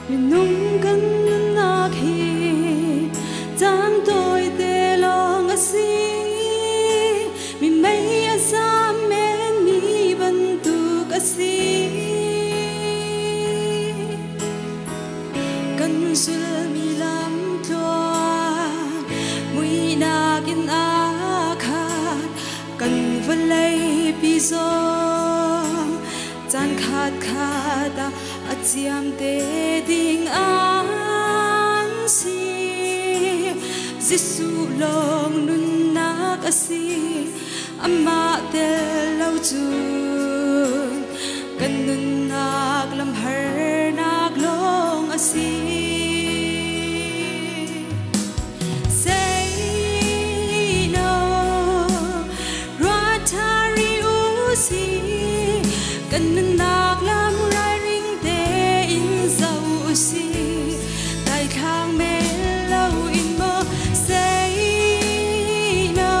mình nung gần na khi dám tôi để lòng asi mình mấy azam men mi bantu asi cần sul mi lam toa mui na gin a khat cần vân lấy bi zom chan khat khata achiam te ding an si Giêsu long nun nak asi ama te lau chun kan nun nak lam har nak long asi say no ratari usi kan nun nak lam rai ring te in zau usi tai khang me lau in mo say no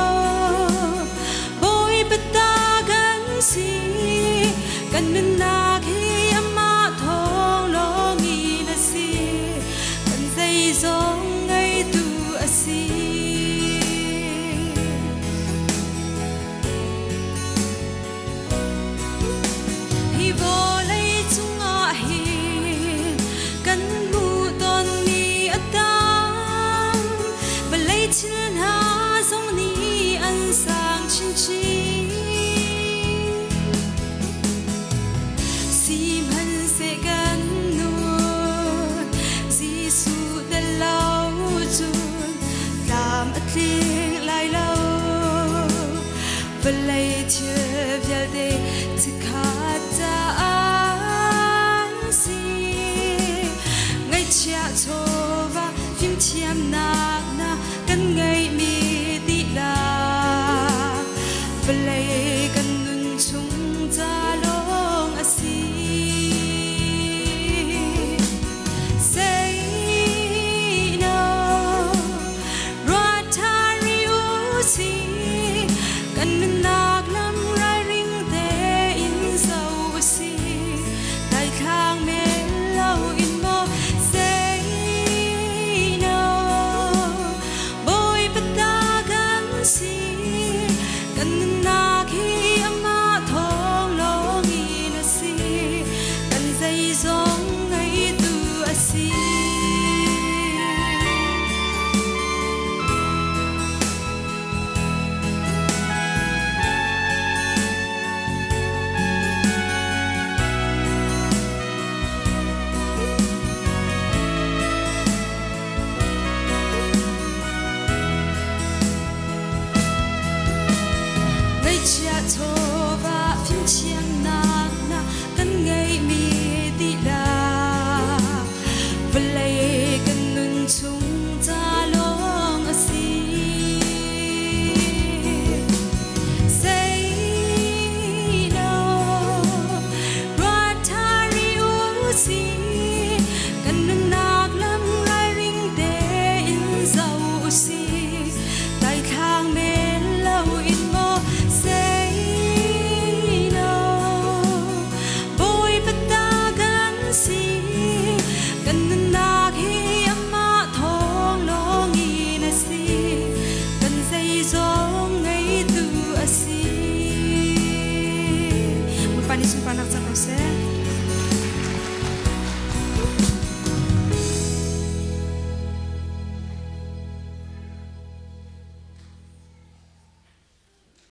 boy bata gan si kan nun nak hi ama thong lo ngi na si kan zai zong ngai tu asi hi vo lai chunga hi kan mu ton ni atang ba lai chin ha zong ni an sang chin chi sim han se gan nun Giêsu da lau chun lam atling lai lau ba lai thia vial de khata an si ngay chia chova phim chiam nak na kan ngay mi ti la play kan nun chung ta long asi say no ratari usi kan nun nak lam rai ring te in zau usi tai khang me lau in mo say no boy bata gan si kan nun nak hi ama thong lo ngi na si kan zai zong ngai tu asi ngay chia chova phim chiang nak na kan ngay mi ti la play kan nun chung ta long asi say no ratari usi kan nun nak lam rai ring te in zau usi tai khang me lau in mo say no boy bata gan si kan nun nak hi ama thong lo ngi na si kan zai zong ngai tu asi mun pani sun panak cha ko se